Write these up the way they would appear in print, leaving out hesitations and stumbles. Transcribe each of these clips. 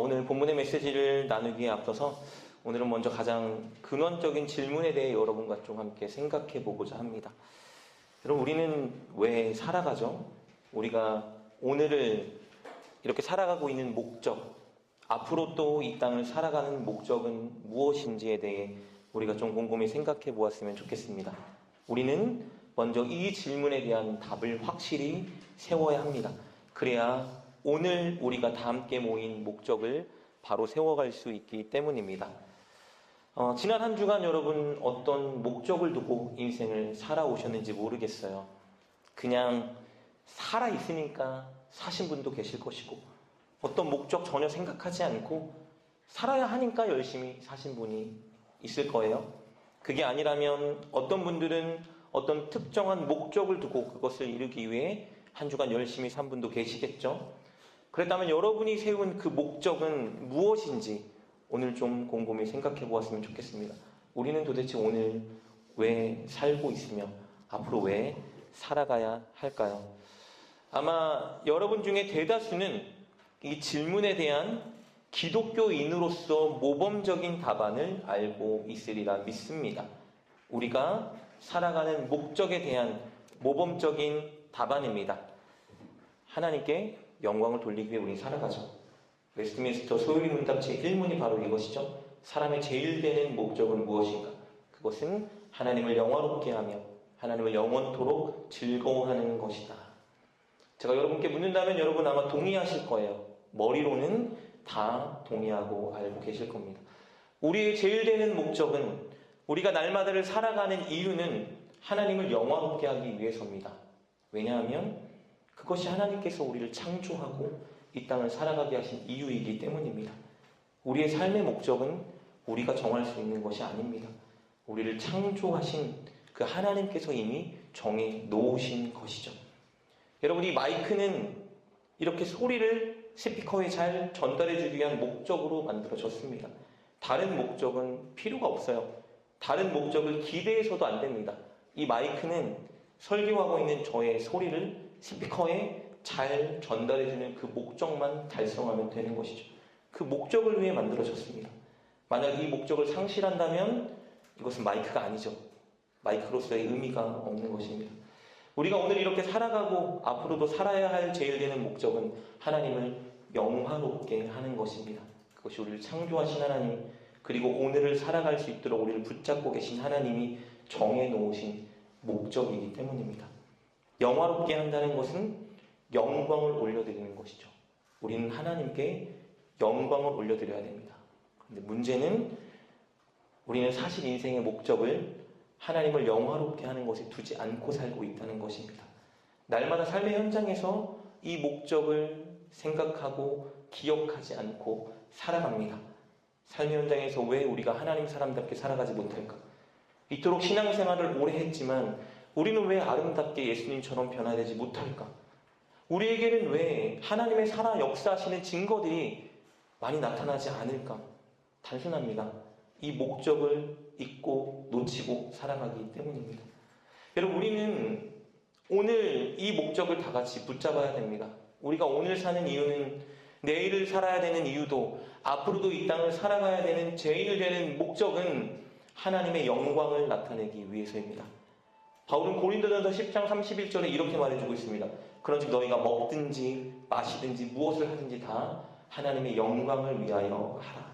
오늘 본문의 메시지를 나누기에 앞서서 오늘은 먼저 가장 근원적인 질문에 대해 여러분과 좀 함께 생각해 보고자 합니다. 여러분, 우리는 왜 살아가죠? 우리가 오늘을 이렇게 살아가고 있는 목적, 앞으로 또 이 땅을 살아가는 목적은 무엇인지에 대해 우리가 좀 곰곰이 생각해 보았으면 좋겠습니다. 우리는 먼저 이 질문에 대한 답을 확실히 세워야 합니다. 그래야 오늘 우리가 다 함께 모인 목적을 바로 세워갈 수 있기 때문입니다. 지난 한 주간 여러분 어떤 목적을 두고 인생을 살아오셨는지 모르겠어요. 그냥 살아있으니까 사신 분도 계실 것이고, 어떤 목적 전혀 생각하지 않고 살아야 하니까 열심히 사신 분이 있을 거예요. 그게 아니라면 어떤 분들은 어떤 특정한 목적을 두고 그것을 이루기 위해 한 주간 열심히 산 분도 계시겠죠. 그렇다면 여러분이 세운 그 목적은 무엇인지 오늘 좀 곰곰이 생각해 보았으면 좋겠습니다. 우리는 도대체 오늘 왜 살고 있으며 앞으로 왜 살아가야 할까요? 아마 여러분 중에 대다수는 이 질문에 대한 기독교인으로서 모범적인 답안을 알고 있으리라 믿습니다. 우리가 살아가는 목적에 대한 모범적인 답안입니다. 하나님께 영광을 돌리기 위해 우리는 살아가죠. 웨스트민스터 소요리 문답 제1문이 바로 이것이죠. 사람의 제일 되는 목적은 무엇인가? 그것은 하나님을 영화롭게 하며 하나님을 영원토록 즐거워하는 것이다. 제가 여러분께 묻는다면 여러분 아마 동의하실 거예요. 머리로는 다 동의하고 알고 계실 겁니다. 우리의 제일 되는 목적은, 우리가 날마다를 살아가는 이유는 하나님을 영화롭게 하기 위해서입니다. 왜냐하면 그것이 하나님께서 우리를 창조하고 이 땅을 살아가게 하신 이유이기 때문입니다. 우리의 삶의 목적은 우리가 정할 수 있는 것이 아닙니다. 우리를 창조하신 그 하나님께서 이미 정해 놓으신 것이죠. 여러분, 이 마이크는 이렇게 소리를 스피커에 잘 전달해 주기 위한 목적으로 만들어졌습니다. 다른 목적은 필요가 없어요. 다른 목적을 기대해서도 안 됩니다. 이 마이크는 설교하고 있는 저의 소리를 스피커에 잘 전달해주는 그 목적만 달성하면 되는 것이죠. 그 목적을 위해 만들어졌습니다. 만약 이 목적을 상실한다면 이것은 마이크가 아니죠. 마이크로서의 의미가 없는 것입니다. 우리가 오늘 이렇게 살아가고 앞으로도 살아야 할 제일 되는 목적은 하나님을 영화롭게 하는 것입니다. 그것이 우리를 창조하신 하나님, 그리고 오늘을 살아갈 수 있도록 우리를 붙잡고 계신 하나님이 정해놓으신 목적이기 때문입니다. 영화롭게 한다는 것은 영광을 올려드리는 것이죠. 우리는 하나님께 영광을 올려드려야 됩니다. 그런데 문제는 우리는 사실 인생의 목적을 하나님을 영화롭게 하는 것에 두지 않고 살고 있다는 것입니다. 날마다 삶의 현장에서 이 목적을 생각하고 기억하지 않고 살아갑니다. 삶의 현장에서 왜 우리가 하나님 사람답게 살아가지 못할까? 이토록 신앙생활을 오래 했지만 우리는 왜 아름답게 예수님처럼 변화되지 못할까? 우리에게는 왜 하나님의 살아 역사하시는 증거들이 많이 나타나지 않을까? 단순합니다. 이 목적을 잊고 놓치고 살아가기 때문입니다. 여러분, 우리는 오늘 이 목적을 다 같이 붙잡아야 됩니다. 우리가 오늘 사는 이유는, 내일을 살아야 되는 이유도, 앞으로도 이 땅을 살아가야 되는 제일 되는 목적은 하나님의 영광을 나타내기 위해서입니다. 바울은 고린도전서 10장 31절에 이렇게 말해주고 있습니다. 그런즉 너희가 먹든지 마시든지 무엇을 하든지 다 하나님의 영광을 위하여 하라.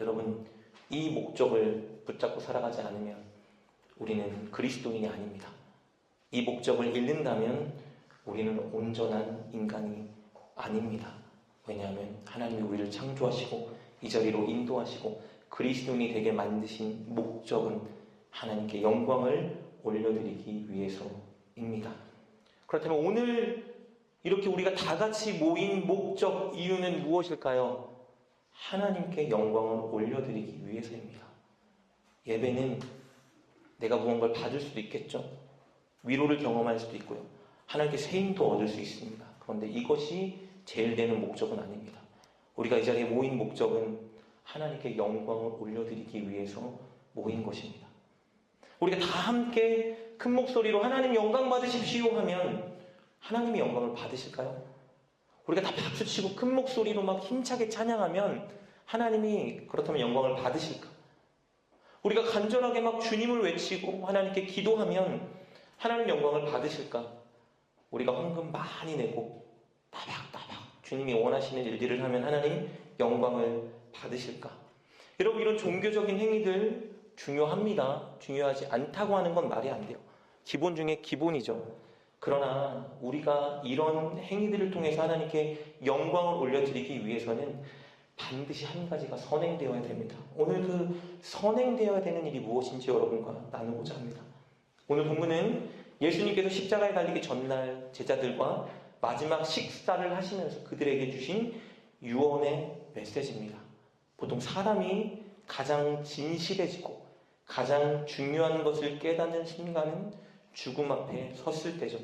여러분, 이 목적을 붙잡고 살아가지 않으면 우리는 그리스도인이 아닙니다. 이 목적을 잃는다면 우리는 온전한 인간이 아닙니다. 왜냐하면 하나님이 우리를 창조하시고 이 자리로 인도하시고 그리스도인이 되게 만드신 목적은 하나님께 영광을 올려드리기 위해서입니다. 그렇다면 오늘 이렇게 우리가 다 같이 모인 목적, 이유는 무엇일까요? 하나님께 영광을 올려드리기 위해서입니다. 예배는 내가 무언가를 받을 수도 있겠죠. 위로를 경험할 수도 있고요. 하나님께 세임도 얻을 수 있습니다. 그런데 이것이 제일 되는 목적은 아닙니다. 우리가 이 자리에 모인 목적은 하나님께 영광을 올려드리기 위해서 모인 것입니다. 우리가 다 함께 큰 목소리로 하나님 영광 받으십시오 하면 하나님의 영광을 받으실까요? 우리가 다 박수치고 큰 목소리로 막 힘차게 찬양하면 하나님이 그렇다면 영광을 받으실까? 우리가 간절하게 막 주님을 외치고 하나님께 기도하면 하나님 영광을 받으실까? 우리가 헌금 많이 내고 따박따박 주님이 원하시는 일들을 하면 하나님 영광을 받으실까? 여러분, 이런 종교적인 행위들 중요합니다. 중요하지 않다고 하는 건 말이 안 돼요. 기본 중에 기본이죠. 그러나 우리가 이런 행위들을 통해서 하나님께 영광을 올려드리기 위해서는 반드시 한 가지가 선행되어야 됩니다. 오늘 그 선행되어야 되는 일이 무엇인지 여러분과 나누고자 합니다. 오늘 본문은 예수님께서 십자가에 달리기 전날 제자들과 마지막 식사를 하시면서 그들에게 주신 유언의 메시지입니다. 보통 사람이 가장 진실해지고 가장 중요한 것을 깨닫는 순간은 죽음 앞에 섰을 때죠.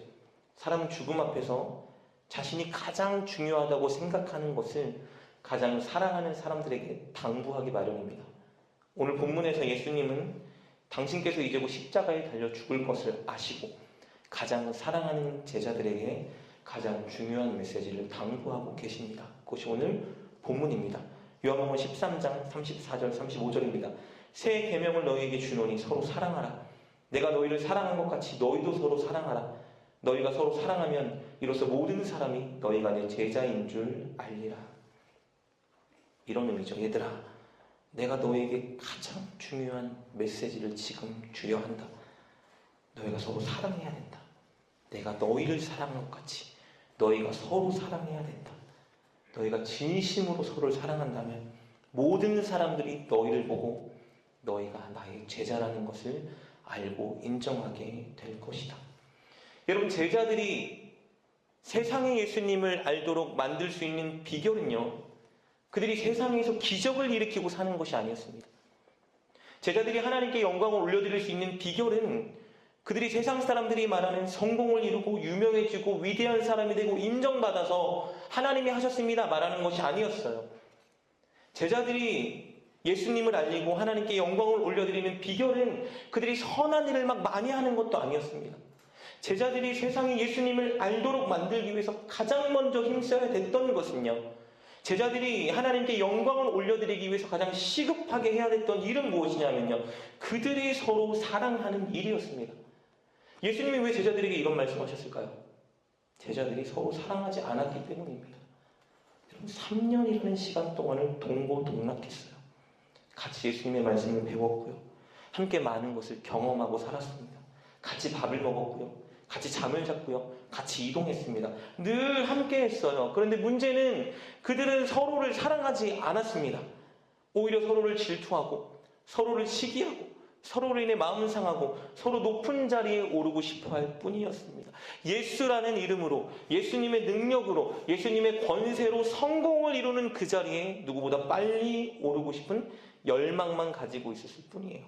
사람은 죽음 앞에서 자신이 가장 중요하다고 생각하는 것을 가장 사랑하는 사람들에게 당부하기 마련입니다. 오늘 본문에서 예수님은 당신께서 이제 곧 십자가에 달려 죽을 것을 아시고 가장 사랑하는 제자들에게 가장 중요한 메시지를 당부하고 계십니다. 그것이 오늘 본문입니다. 요한복음 13장 34절 35절입니다. 새 계명을 너희에게 주노니 서로 사랑하라. 내가 너희를 사랑한 것 같이 너희도 서로 사랑하라. 너희가 서로 사랑하면 이로써 모든 사람이 너희가 내 제자인 줄 알리라. 이런 의미죠. 얘들아, 내가 너희에게 가장 중요한 메시지를 지금 주려 한다. 너희가 서로 사랑해야 된다. 내가 너희를 사랑한 것 같이 너희가 서로 사랑해야 된다. 너희가 진심으로 서로를 사랑한다면 모든 사람들이 너희를 보고 너희가 나의 제자라는 것을 알고 인정하게 될 것이다. 여러분, 제자들이 세상의 예수님을 알도록 만들 수 있는 비결은요, 그들이 세상에서 기적을 일으키고 사는 것이 아니었습니다. 제자들이 하나님께 영광을 올려드릴 수 있는 비결은 그들이 세상 사람들이 말하는 성공을 이루고 유명해지고 위대한 사람이 되고 인정받아서 하나님이 하셨습니다 말하는 것이 아니었어요. 제자들이 예수님을 알리고 하나님께 영광을 올려드리는 비결은 그들이 선한 일을 막 많이 하는 것도 아니었습니다. 제자들이 세상에 예수님을 알도록 만들기 위해서 가장 먼저 힘써야 됐던 것은요, 제자들이 하나님께 영광을 올려드리기 위해서 가장 시급하게 해야 됐던 일은 무엇이냐면요, 그들이 서로 사랑하는 일이었습니다. 예수님이 왜 제자들에게 이런 말씀하셨을까요? 제자들이 서로 사랑하지 않았기 때문입니다. 여러분, 3년이라는 시간 동안을 동고동락했어요. 같이 예수님의 말씀을 배웠고요. 함께 많은 것을 경험하고 살았습니다. 같이 밥을 먹었고요. 같이 잠을 잤고요. 같이 이동했습니다. 늘 함께 했어요. 그런데 문제는 그들은 서로를 사랑하지 않았습니다. 오히려 서로를 질투하고 서로를 시기하고 서로로 인해 마음 상하고 서로 높은 자리에 오르고 싶어 할 뿐이었습니다. 예수라는 이름으로, 예수님의 능력으로, 예수님의 권세로 성공을 이루는 그 자리에 누구보다 빨리 오르고 싶은 열망만 가지고 있었을 뿐이에요.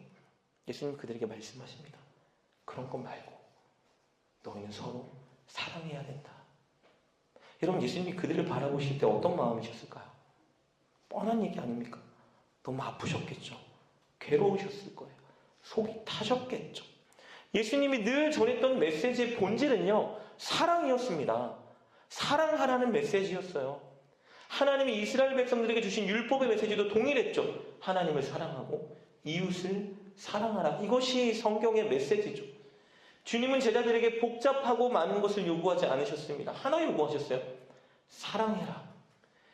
예수님 그들에게 말씀하십니다. 그런 것 말고 너희는 서로 사랑해야 된다. 여러분, 예수님이 그들을 바라보실 때 어떤 마음이셨을까요? 뻔한 얘기 아닙니까? 너무 아프셨겠죠. 괴로우셨을 거예요. 속이 타셨겠죠. 예수님이 늘 전했던 메시지의 본질은요, 사랑이었습니다. 사랑하라는 메시지였어요. 하나님이 이스라엘 백성들에게 주신 율법의 메시지도 동일했죠. 하나님을 사랑하고 이웃을 사랑하라. 이것이 성경의 메시지죠. 주님은 제자들에게 복잡하고 많은 것을 요구하지 않으셨습니다. 하나 요구하셨어요. 사랑해라.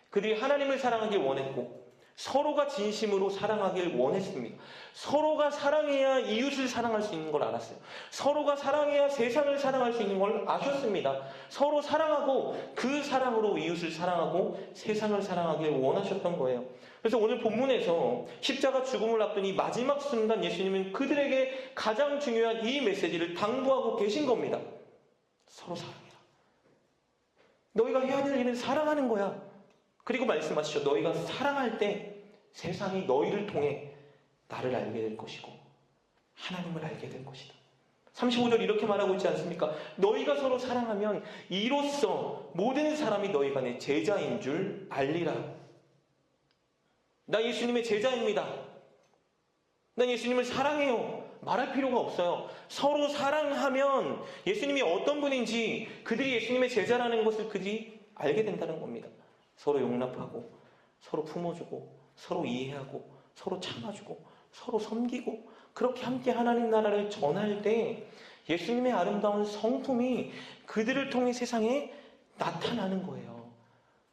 그들이 하나님을 사랑하길 원했고 서로가 진심으로 사랑하길 원했습니다. 서로가 사랑해야 이웃을 사랑할 수 있는 걸 알았어요. 서로가 사랑해야 세상을 사랑할 수 있는 걸 아셨습니다. 서로 사랑하고 그 사랑으로 이웃을 사랑하고 세상을 사랑하길 원하셨던 거예요. 그래서 오늘 본문에서 십자가 죽음을 앞둔 이 마지막 순간 예수님은 그들에게 가장 중요한 이 메시지를 당부하고 계신 겁니다. 서로 사랑해라. 너희가 해야 될 일은 사랑하는 거야. 그리고 말씀하시죠. 너희가 사랑할 때 세상이 너희를 통해 나를 알게 될 것이고 하나님을 알게 될 것이다. 35절 이렇게 말하고 있지 않습니까? 너희가 서로 사랑하면 이로써 모든 사람이 너희가 내 제자인 줄 알리라. 나 예수님의 제자입니다. 난 예수님을 사랑해요. 말할 필요가 없어요. 서로 사랑하면 예수님이 어떤 분인지 그들이 예수님의 제자라는 것을 그들이 알게 된다는 겁니다. 서로 용납하고, 서로 품어주고, 서로 이해하고, 서로 참아주고, 서로 섬기고, 그렇게 함께 하나님 나라를 전할 때 예수님의 아름다운 성품이 그들을 통해 세상에 나타나는 거예요.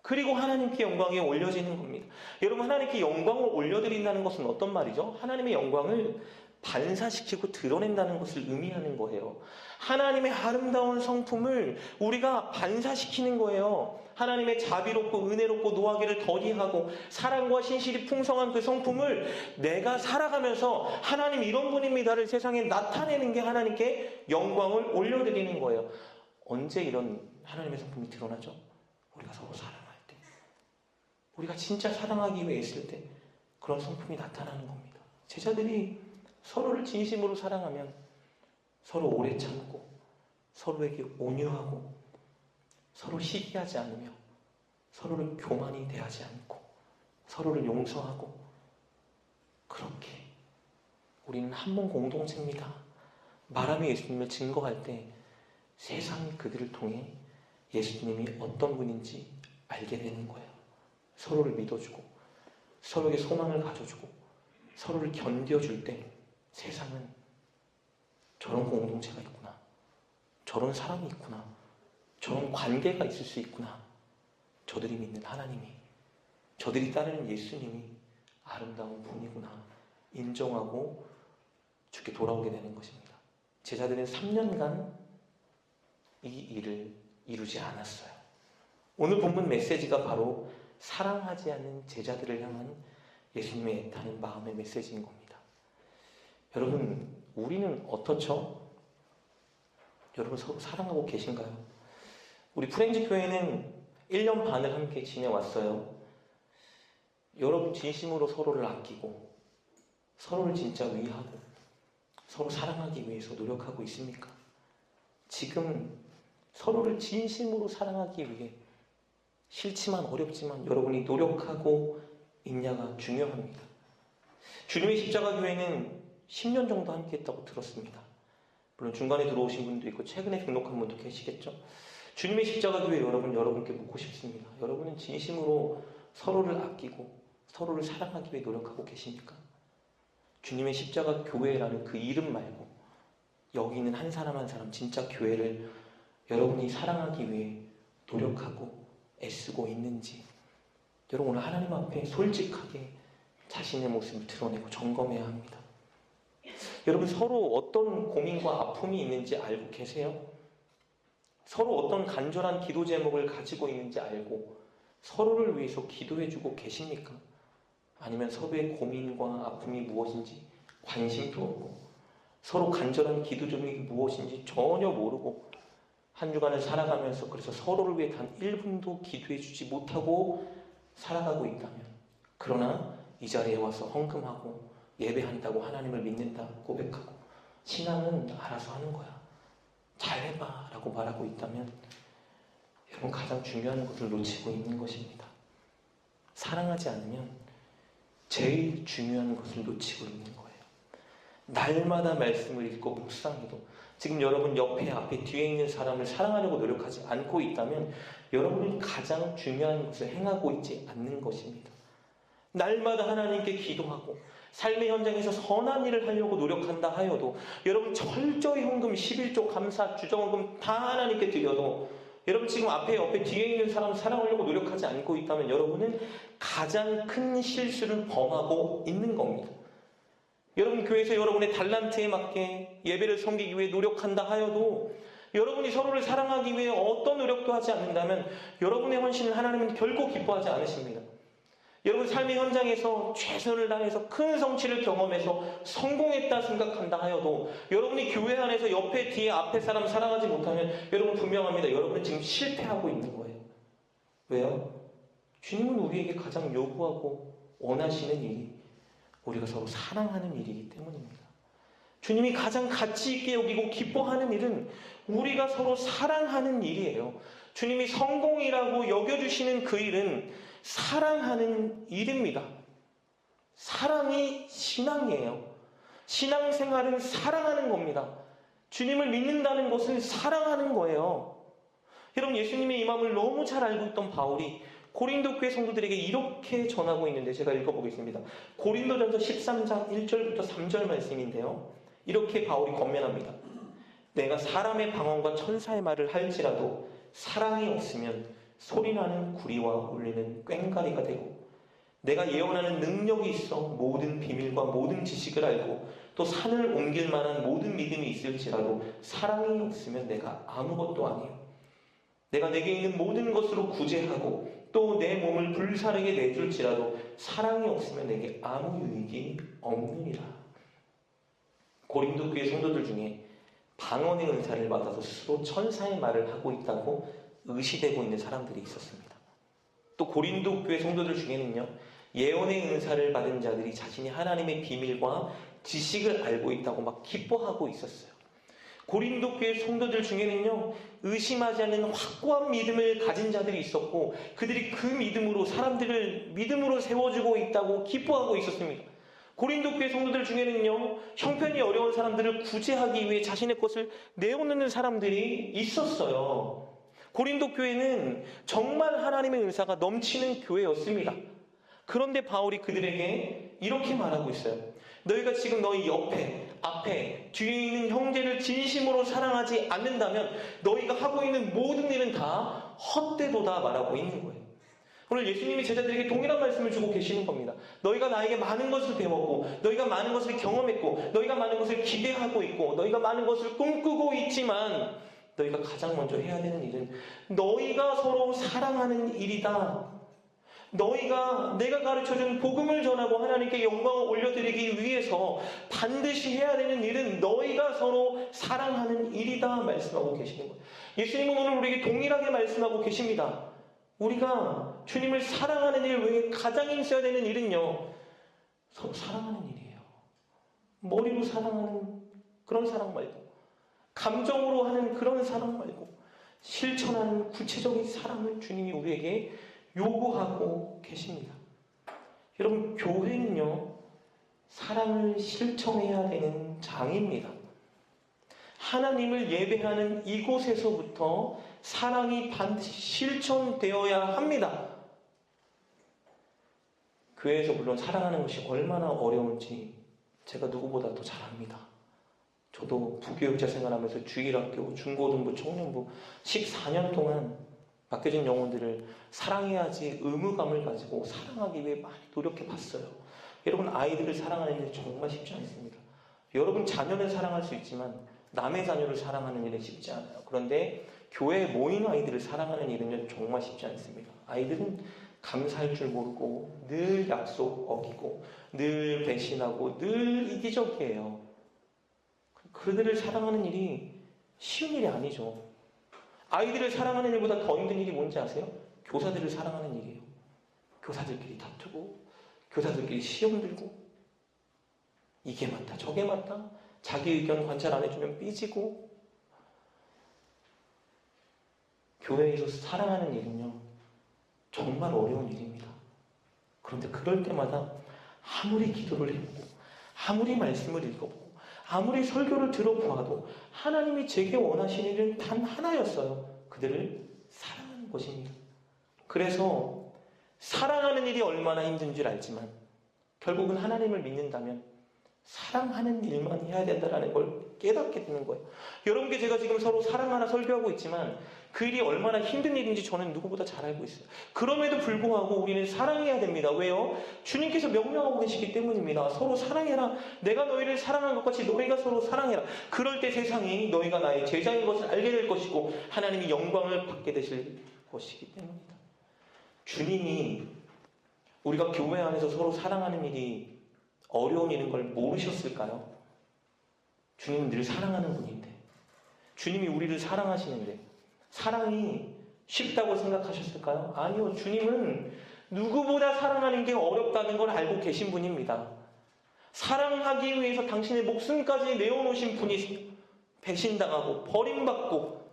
그리고 하나님께 영광이 올려지는 겁니다. 여러분, 하나님께 영광을 올려드린다는 것은 어떤 말이죠? 하나님의 영광을 반사시키고 드러낸다는 것을 의미하는 거예요. 하나님의 아름다운 성품을 우리가 반사시키는 거예요. 하나님의 자비롭고 은혜롭고 노하기를 더디하고 사랑과 신실이 풍성한 그 성품을 내가 살아가면서 하나님 이런 분입니다를 세상에 나타내는 게 하나님께 영광을 올려드리는 거예요. 언제 이런 하나님의 성품이 드러나죠? 우리가 서로 사랑할 때, 우리가 진짜 사랑하기 위해 했을 때 그런 성품이 나타나는 겁니다. 제자들이 서로를 진심으로 사랑하면 서로 오래 참고, 서로에게 온유하고, 서로 시기하지 않으며, 서로를 교만히 대하지 않고, 서로를 용서하고, 그렇게 우리는 한 몸 공동체입니다. 말하며 예수님을 증거할 때 세상이 그들을 통해 예수님이 어떤 분인지 알게 되는 거예요. 서로를 믿어주고, 서로에게 소망을 가져주고, 서로를 견뎌줄 때 세상은 저런 공동체가 있구나, 저런 사람이 있구나, 저런 관계가 있을 수 있구나, 저들이 믿는 하나님이, 저들이 따르는 예수님이 아름다운 분이구나 인정하고 주께 돌아오게 되는 것입니다. 제자들은 3년간 이 일을 이루지 않았어요. 오늘 본문 메시지가 바로 사랑하지 않는 제자들을 향한 예수님의 애타는 마음의 메시지인 겁니다. 여러분, 우리는 어떻죠? 여러분 서로 사랑하고 계신가요? 우리 프렌즈 교회는 1년 반을 함께 지내왔어요. 여러분 진심으로 서로를 아끼고 서로를 진짜 위하고 서로 사랑하기 위해서 노력하고 있습니까? 지금 서로를 진심으로 사랑하기 위해 싫지만 어렵지만 여러분이 노력하고 있냐가 중요합니다. 주님의 십자가 교회는 10년 정도 함께 했다고 들었습니다. 물론 중간에 들어오신 분도 있고 최근에 등록한 분도 계시겠죠. 주님의 십자가 교회 여러분께 묻고 싶습니다. 여러분은 진심으로 서로를 아끼고 서로를 사랑하기 위해 노력하고 계십니까? 주님의 십자가 교회라는 그 이름 말고 여기 있는 한 사람 한 사람 진짜 교회를 여러분이 사랑하기 위해 노력하고 애쓰고 있는지 여러분 오늘 하나님 앞에 솔직하게 자신의 모습을 드러내고 점검해야 합니다. 여러분 서로 어떤 고민과 아픔이 있는지 알고 계세요? 서로 어떤 간절한 기도 제목을 가지고 있는지 알고 서로를 위해서 기도해주고 계십니까? 아니면 서로의 고민과 아픔이 무엇인지 관심도 없고 서로 간절한 기도 제목이 무엇인지 전혀 모르고 한 주간을 살아가면서 그래서 서로를 위해 단 1분도 기도해주지 못하고 살아가고 있다면, 그러나 이 자리에 와서 헌금하고 예배한다고 하나님을 믿는다 고백하고 신앙은 알아서 하는 거야, 잘해봐 라고 말하고 있다면 여러분 가장 중요한 것을 놓치고 있는 것입니다. 사랑하지 않으면 제일 중요한 것을 놓치고 있는 거예요. 날마다 말씀을 읽고 묵상해도 지금 여러분 옆에 앞에 뒤에 있는 사람을 사랑하려고 노력하지 않고 있다면 여러분이 가장 중요한 것을 행하고 있지 않는 것입니다. 날마다 하나님께 기도하고 삶의 현장에서 선한 일을 하려고 노력한다 하여도 여러분 철저히 헌금 11조 감사 주정헌금 다 하나님께 드려도 여러분 지금 앞에 옆에 뒤에 있는 사람 사랑하려고 노력하지 않고 있다면 여러분은 가장 큰 실수를 범하고 있는 겁니다. 여러분 교회에서 여러분의 달란트에 맞게 예배를 섬기기 위해 노력한다 하여도 여러분이 서로를 사랑하기 위해 어떤 노력도 하지 않는다면 여러분의 헌신을 하나님은 결코 기뻐하지 않으십니다. 여러분 삶의 현장에서 최선을 다해서 큰 성취를 경험해서 성공했다 생각한다 하여도 여러분이 교회 안에서 옆에 뒤에 앞에 사람 사랑하지 못하면 여러분 분명합니다. 여러분은 지금 실패하고 있는 거예요. 왜요? 주님은 우리에게 가장 요구하고 원하시는 일이 우리가 서로 사랑하는 일이기 때문입니다. 주님이 가장 가치 있게 여기고 기뻐하는 일은 우리가 서로 사랑하는 일이에요. 주님이 성공이라고 여겨주시는 그 일은 사랑하는 일입니다. 사랑이 신앙이에요. 신앙생활은 사랑하는 겁니다. 주님을 믿는다는 것은 사랑하는 거예요. 여러분, 예수님의 이 마음을 너무 잘 알고 있던 바울이 고린도 교회 성도들에게 이렇게 전하고 있는데, 제가 읽어보겠습니다. 고린도전서 13장 1절부터 3절 말씀인데요. 이렇게 바울이 권면합니다. 내가 사람의 방언과 천사의 말을 할지라도 사랑이 없으면 소리나는 구리와 울리는 꽹과리가 되고, 내가 예언하는 능력이 있어 모든 비밀과 모든 지식을 알고 또 산을 옮길 만한 모든 믿음이 있을지라도 사랑이 없으면 내가 아무것도 아니요. 내가 내게 있는 모든 것으로 구제하고 또 내 몸을 불사르게 내줄지라도 사랑이 없으면 내게 아무 유익이 없느니라. 고린도 교회 성도들 중에 방언의 은사를 받아서 스스로 천사의 말을 하고 있다고 의시되고 있는 사람들이 있었습니다. 또 고린도 교회 성도들 중에는요, 예언의 은사를 받은 자들이 자신이 하나님의 비밀과 지식을 알고 있다고 막 기뻐하고 있었어요. 고린도 교회 성도들 중에는요, 의심하지 않는 확고한 믿음을 가진 자들이 있었고, 그들이 그 믿음으로 사람들을 믿음으로 세워주고 있다고 기뻐하고 있었습니다. 고린도 교회 성도들 중에는요, 형편이 어려운 사람들을 구제하기 위해 자신의 것을 내어놓는 사람들이 있었어요. 고린도 교회는 정말 하나님의 은사가 넘치는 교회였습니다. 그런데 바울이 그들에게 이렇게 말하고 있어요. 너희가 지금 너희 옆에, 앞에, 뒤에 있는 형제를 진심으로 사랑하지 않는다면 너희가 하고 있는 모든 일은 다 헛되도다 말하고 있는 거예요. 오늘 예수님이 제자들에게 동일한 말씀을 주고 계시는 겁니다. 너희가 나에게 많은 것을 배웠고, 너희가 많은 것을 경험했고, 너희가 많은 것을 기대하고 있고, 너희가 많은 것을 꿈꾸고 있지만 너희가 가장 먼저 해야 되는 일은 너희가 서로 사랑하는 일이다. 너희가 내가 가르쳐준 복음을 전하고 하나님께 영광을 올려드리기 위해서 반드시 해야 되는 일은 너희가 서로 사랑하는 일이다 말씀하고 계시는 거예요. 예수님은 오늘 우리에게 동일하게 말씀하고 계십니다. 우리가 주님을 사랑하는 일 외에 가장 힘써야 되는 일은요, 서로 사랑하는 일이에요. 머리로 사랑하는 그런 사랑 말고, 감정으로 하는 그런 사랑 말고, 실천하는 구체적인 사랑을 주님이 우리에게 요구하고 계십니다. 여러분, 교회는요, 사랑을 실천해야 되는 장입니다. 하나님을 예배하는 이곳에서부터 사랑이 반드시 실천되어야 합니다. 교회에서 물론 사랑하는 것이 얼마나 어려운지 제가 누구보다 더 잘 압니다. 저도 부교육자 생활하면서 주일학교, 중고등부, 청년부 14년 동안 맡겨진 영혼들을 사랑해야지 의무감을 가지고 사랑하기 위해 많이 노력해 봤어요. 여러분, 아이들을 사랑하는 일이 정말 쉽지 않습니다. 여러분 자녀는 사랑할 수 있지만 남의 자녀를 사랑하는 일은 쉽지 않아요. 그런데 교회에 모인 아이들을 사랑하는 일은 정말 쉽지 않습니다. 아이들은 감사할 줄 모르고 늘 약속 어기고 늘 배신하고 늘 이기적이에요. 그들을 사랑하는 일이 쉬운 일이 아니죠. 아이들을 사랑하는 일보다 더 힘든 일이 뭔지 아세요? 교사들을 사랑하는 일이에요. 교사들끼리 다투고 교사들끼리 시험 들고 이게 맞다 저게 맞다, 자기 의견 관찰 안 해주면 삐지고. 교회에서 사랑하는 일은요, 정말 어려운 일입니다. 그런데 그럴 때마다 아무리 기도를 해보고 아무리 말씀을 읽어보고 아무리 설교를 들어보아도 하나님이 제게 원하시는 일은 단 하나였어요. 그들을 사랑하는 것입니다. 그래서 사랑하는 일이 얼마나 힘든 줄 알지만 결국은 하나님을 믿는다면 사랑하는 일만 해야 된다는 걸 깨닫게 되는 거예요. 여러분께 제가 지금 서로 사랑하나 설교하고 있지만 그 일이 얼마나 힘든 일인지 저는 누구보다 잘 알고 있어요. 그럼에도 불구하고 우리는 사랑해야 됩니다. 왜요? 주님께서 명령하고 계시기 때문입니다. 서로 사랑해라. 내가 너희를 사랑한 것 같이 너희가 서로 사랑해라. 그럴 때 세상이 너희가 나의 제자인 것을 알게 될 것이고 하나님이 영광을 받게 되실 것이기 때문입니다. 주님이 우리가 교회 안에서 서로 사랑하는 일이 어려운 일인 걸 모르셨을까요? 주님은 늘 사랑하는 분인데, 주님이 우리를 사랑하시는데 사랑이 쉽다고 생각하셨을까요? 아니요. 주님은 누구보다 사랑하는 게 어렵다는 걸 알고 계신 분입니다. 사랑하기 위해서 당신의 목숨까지 내어놓으신 분이 배신당하고 버림받고,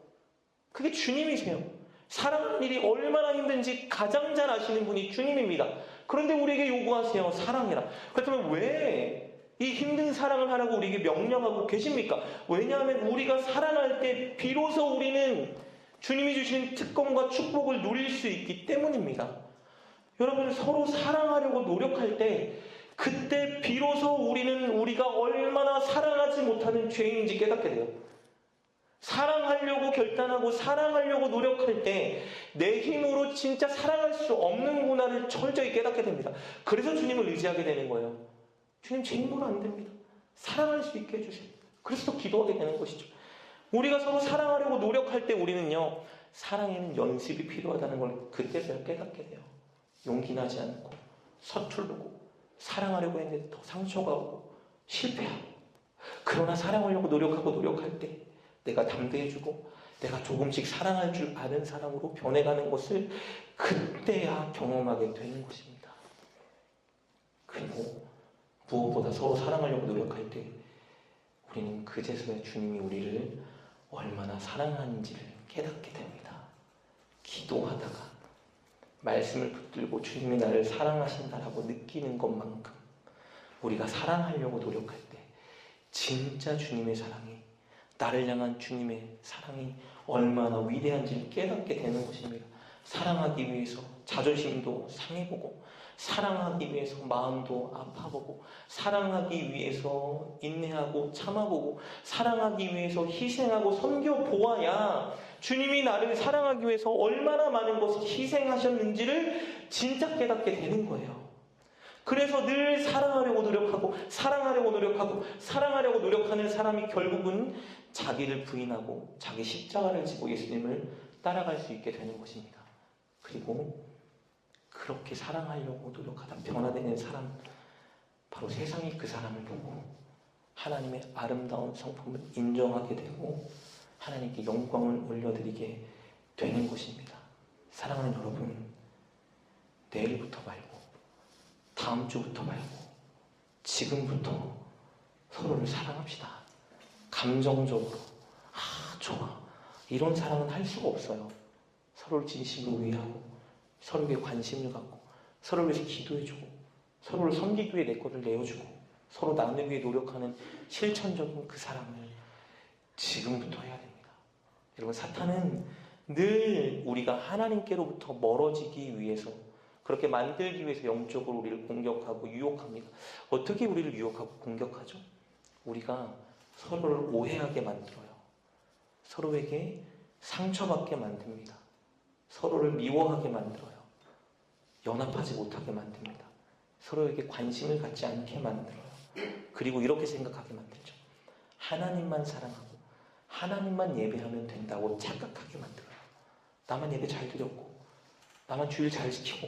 그게 주님이세요. 사랑하는 일이 얼마나 힘든지 가장 잘 아시는 분이 주님입니다. 그런데 우리에게 요구하세요. 사랑해라. 그렇다면 왜 이 힘든 사랑을 하라고 우리에게 명령하고 계십니까? 왜냐하면 우리가 사랑할 때 비로소 우리는 주님이 주신 특권과 축복을 누릴 수 있기 때문입니다. 여러분, 서로 사랑하려고 노력할 때 그때 비로소 우리는 우리가 얼마나 사랑하지 못하는 죄인인지 깨닫게 돼요. 사랑하려고 결단하고 사랑하려고 노력할 때 내 힘으로 진짜 사랑할 수 없는구나를 철저히 깨닫게 됩니다. 그래서 주님을 의지하게 되는 거예요. 주님, 제 힘으로 안 됩니다. 사랑할 수 있게 해주세요. 그래서 또 기도하게 되는 것이죠. 우리가 서로 사랑하려고 노력할 때 우리는요, 사랑에는 연습이 필요하다는 걸 그때서야 깨닫게 돼요. 용기 나지 않고 서툴르고 사랑하려고 했는데 더 상처가 오고 실패하고, 그러나 사랑하려고 노력할 때 내가 담대해주고 내가 조금씩 사랑할 줄 아는 사람으로 변해가는 것을 그때야 경험하게 되는 것입니다. 그리고 무엇보다 서로 사랑하려고 노력할 때 우리는 그제서야 주님이 우리를 얼마나 사랑하는지를 깨닫게 됩니다. 기도하다가 말씀을 붙들고 주님이 나를 사랑하신다라고 느끼는 것만큼 우리가 사랑하려고 노력할 때 진짜 주님의 사랑이, 나를 향한 주님의 사랑이 얼마나 위대한지를 깨닫게 되는 것입니다. 사랑하기 위해서 자존심도 상해보고, 사랑하기 위해서 마음도 아파보고, 사랑하기 위해서 인내하고 참아보고, 사랑하기 위해서 희생하고 섬겨보아야 주님이 나를 사랑하기 위해서 얼마나 많은 것을 희생하셨는지를 진짜 깨닫게 되는 거예요. 그래서 늘 사랑하려고 노력하는 사람이 결국은 자기를 부인하고 자기 십자가를 지고 예수님을 따라갈 수 있게 되는 것입니다. 그리고 그렇게 사랑하려고 노력하다 변화되는 사람, 바로 세상이 그 사람을 보고 하나님의 아름다운 성품을 인정하게 되고 하나님께 영광을 올려드리게 되는 것입니다. 사랑하는 여러분, 내일부터 말고 다음 주부터 말고 지금부터 서로를 사랑합시다. 감정적으로 좋아, 이런 사랑은 할 수가 없어요. 서로를 진심으로 위하고 서로에게 관심을 갖고 서로를 위해서 기도해주고 서로를 섬기기 위해 내 것을 내어주고 서로 나누기 위해 노력하는 실천적인 그 사랑을 지금부터 해야 됩니다. 여러분, 사탄은 늘 우리가 하나님께로부터 멀어지기 위해서, 그렇게 만들기 위해서 영적으로 우리를 공격하고 유혹합니다. 어떻게 우리를 유혹하고 공격하죠? 우리가 서로를 오해하게 만들어요. 서로에게 상처받게 만듭니다. 서로를 미워하게 만들어요. 연합하지 못하게 만듭니다. 서로에게 관심을 갖지 않게 만들어요. 그리고 이렇게 생각하게 만들죠. 하나님만 사랑하고 하나님만 예배하면 된다고 착각하게 만들어요. 나만 예배 잘 드렸고 나만 주일 잘 지키고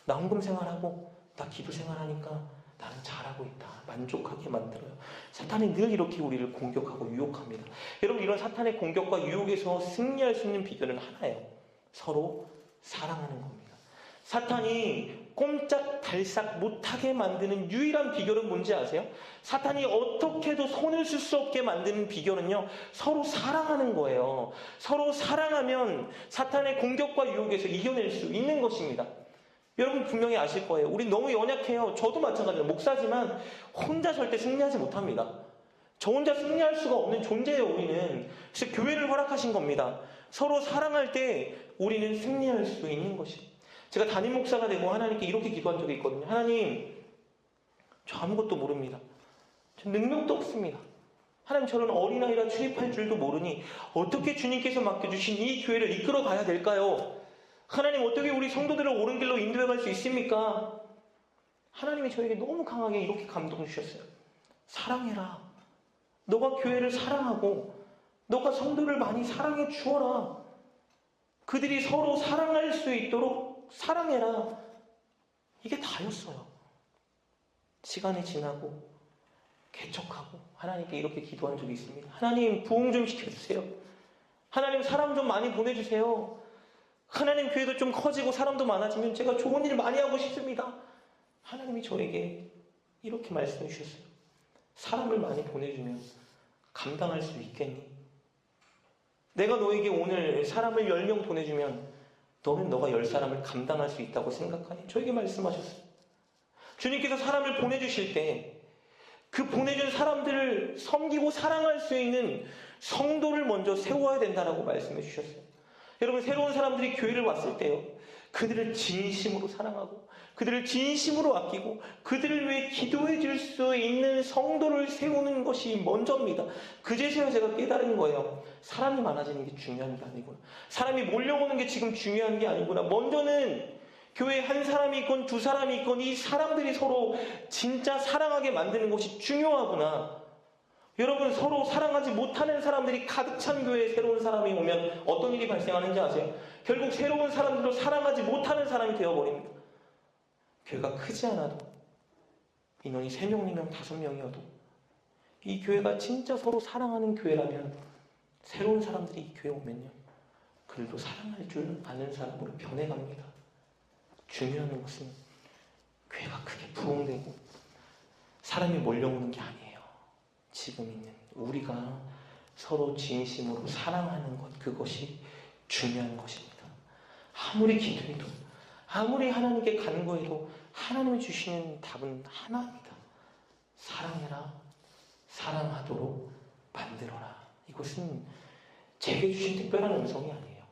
나 헌금 생활하고 나 기도 생활하니까 나는 잘하고 있다, 만족하게 만들어요. 사탄이 늘 이렇게 우리를 공격하고 유혹합니다. 여러분, 이런 사탄의 공격과 유혹에서 승리할 수 있는 비결은 하나예요. 서로 사랑하는 겁니다. 사탄이 꼼짝달싹 못하게 만드는 유일한 비결은 뭔지 아세요? 사탄이 어떻게도 손을 쓸 수 없게 만드는 비결은요, 서로 사랑하는 거예요. 서로 사랑하면 사탄의 공격과 유혹에서 이겨낼 수 있는 것입니다. 여러분 분명히 아실 거예요. 우리 너무 연약해요. 저도 마찬가지예요. 목사지만 혼자 절대 승리하지 못합니다. 저 혼자 승리할 수가 없는 존재예요, 우리는. 그래서 교회를 허락하신 겁니다. 서로 사랑할 때 우리는 승리할 수 있는 것이에요. 제가 담임 목사가 되고 하나님께 이렇게 기도한 적이 있거든요. 하나님, 저 아무것도 모릅니다. 저 능력도 없습니다. 하나님, 저는 어린아이라 출입할 줄도 모르니 어떻게 주님께서 맡겨주신 이 교회를 이끌어 가야 될까요? 하나님, 어떻게 우리 성도들을 옳은 길로 인도해 갈 수 있습니까? 하나님이 저에게 너무 강하게 이렇게 감동 주셨어요. 사랑해라. 너가 교회를 사랑하고 너가 성도를 많이 사랑해 주어라. 그들이 서로 사랑할 수 있도록 사랑해라. 이게 다였어요. 시간이 지나고 개척하고 하나님께 이렇게 기도한 적이 있습니다. 하나님, 부흥 좀 시켜주세요. 하나님, 사람 좀 많이 보내주세요. 하나님, 교회도 좀 커지고 사람도 많아지면 제가 좋은 일 많이 하고 싶습니다. 하나님이 저에게 이렇게 말씀해 주셨어요. 사람을 많이 보내주면 감당할 수 있겠니? 내가 너에게 오늘 사람을 10명 보내주면 너는 너가 10사람을 감당할 수 있다고 생각하니? 저에게 말씀하셨어요. 주님께서 사람을 보내주실 때 그 보내준 사람들을 섬기고 사랑할 수 있는 성도를 먼저 세워야 된다라고 말씀해 주셨어요. 여러분, 새로운 사람들이 교회를 왔을 때요, 그들을 진심으로 사랑하고 그들을 진심으로 아끼고 그들을 위해 기도해 줄 수 있는 성도를 세우는 것이 먼저입니다. 그제서야 제가 깨달은 거예요. 사람이 많아지는 게 중요한 게 아니구나. 사람이 몰려오는 게 지금 중요한 게 아니구나. 먼저는 교회에 한 사람이 있건 두 사람이 있건 이 사람들이 서로 진짜 사랑하게 만드는 것이 중요하구나. 여러분, 서로 사랑하지 못하는 사람들이 가득 찬 교회에 새로운 사람이 오면 어떤 일이 발생하는지 아세요? 결국 새로운 사람들로 사랑하지 못하는 사람이 되어버립니다. 교회가 크지 않아도, 인원이 3명, 4명, 5명이어도 이 교회가 진짜 서로 사랑하는 교회라면 새로운 사람들이 이 교회에 오면요, 그들도 사랑할 줄 아는 사람으로 변해갑니다. 중요한 것은 교회가 크게 부흥되고 사람이 몰려오는 게 아니에요. 지금 있는 우리가 서로 진심으로 사랑하는 것, 그것이 중요한 것입니다. 아무리 기도해도, 아무리 하나님께 간구해도 하나님이 주시는 답은 하나입니다. 사랑해라, 사랑하도록 만들어라. 이것은 제게 주신 특별한 음성이 아니에요.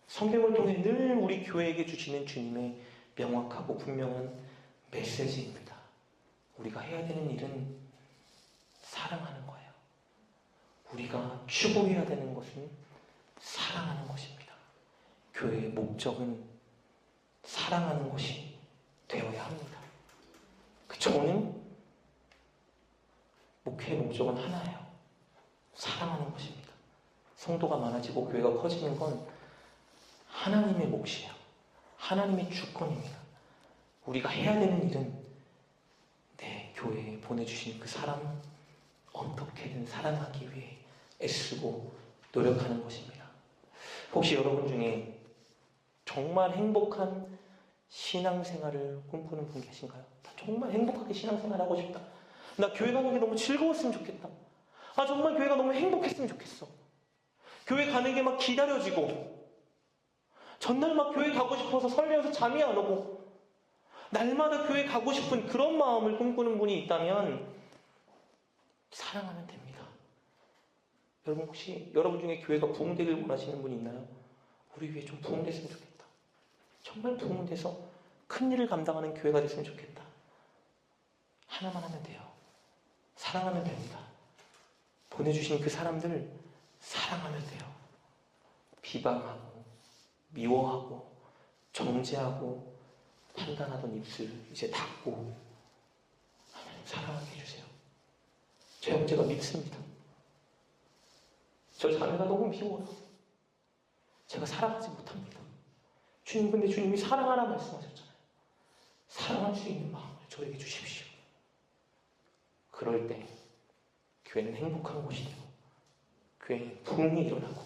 성경을 통해 늘 우리 교회에게 주시는 주님의 명확하고 분명한 메시지입니다. 우리가 해야 되는 일은 사랑하는 거예요. 우리가 추구해야 되는 것은 사랑하는 것입니다. 교회의 목적은 사랑하는 것이 되어야 합니다. 저는 목회의 목적은 하나예요. 사랑하는 것입니다. 성도가 많아지고 교회가 커지는 건 하나님의 몫이에요. 하나님의 주권입니다. 우리가 해야 되는 일은 내 교회에 보내주신 그 사람 어떻게든 사랑하기 위해 애쓰고 노력하는 것입니다. 혹시 여러분 중에 정말 행복한 신앙생활을 꿈꾸는 분 계신가요? 나 정말 행복하게 신앙생활하고 싶다. 나 교회 가는 게 너무 즐거웠으면 좋겠다. 정말 교회가 너무 행복했으면 좋겠어. 교회 가는 게 막 기다려지고, 전날 막 교회 가고 싶어서 설레어서 잠이 안 오고, 날마다 교회 가고 싶은 그런 마음을 꿈꾸는 분이 있다면 사랑하면 됩니다. 여러분, 혹시 여러분 중에 교회가 부흥되길 원하시는 분이 있나요? 우리 위해 좀 부흥됐으면 좋겠다. 정말 부흥돼서 큰 일을 감당하는 교회가 됐으면 좋겠다. 하나만 하면 돼요. 사랑하면 됩니다. 보내주신 그 사람들 사랑하면 돼요. 비방하고 미워하고 정죄하고 판단하던 입술 이제 닫고 하나님 사랑하게 해주세요. 저 형제가 밉습니다. 저 자매가 너무 미워요. 제가 사랑하지 못합니다. 주님, 근데 주님이 사랑하라 말씀하셨잖아요. 사랑할 수 있는 마음을 저에게 주십시오. 그럴 때 교회는 행복한 곳이 되고 교회는 부흥이 일어나고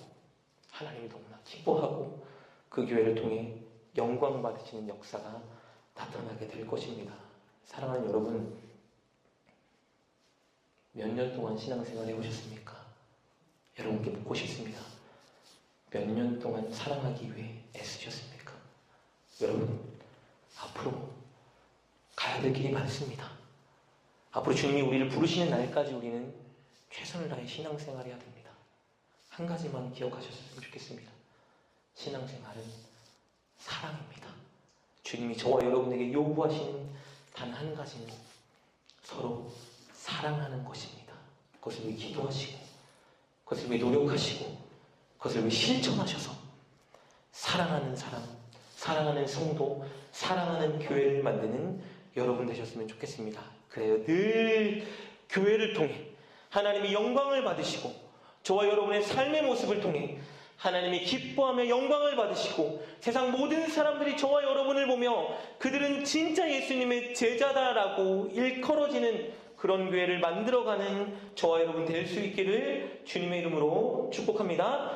하나님이 너무나 기뻐하고 그 교회를 통해 영광 받으시는 역사가 나타나게 될 것입니다. 사랑하는 여러분, 몇 년 동안 신앙생활 해오셨습니까? 여러분께 묻고 싶습니다. 몇 년 동안 사랑하기 위해 애쓰셨습니까? 여러분, 앞으로 가야 될 길이 많습니다. 앞으로 주님이 우리를 부르시는 날까지 우리는 최선을 다해 신앙생활 해야 됩니다. 한 가지만 기억하셨으면 좋겠습니다. 신앙생활은 사랑입니다. 주님이 저와 여러분에게 요구하시는 단 한 가지는 서로 사랑하는 것입니다. 그것을 위해 기도하시고, 그것을 위해 노력하시고, 그것을 위해 실천하셔서 사랑하는 사람, 사랑하는 성도, 사랑하는 교회를 만드는 여러분 되셨으면 좋겠습니다. 그래요. 늘 교회를 통해 하나님이 영광을 받으시고, 저와 여러분의 삶의 모습을 통해 하나님이 기뻐하며 영광을 받으시고, 세상 모든 사람들이 저와 여러분을 보며 그들은 진짜 예수님의 제자다라고 일컬어지는 그런 교회를 만들어가는 저와 여러분 될 수 있기를 주님의 이름으로 축복합니다.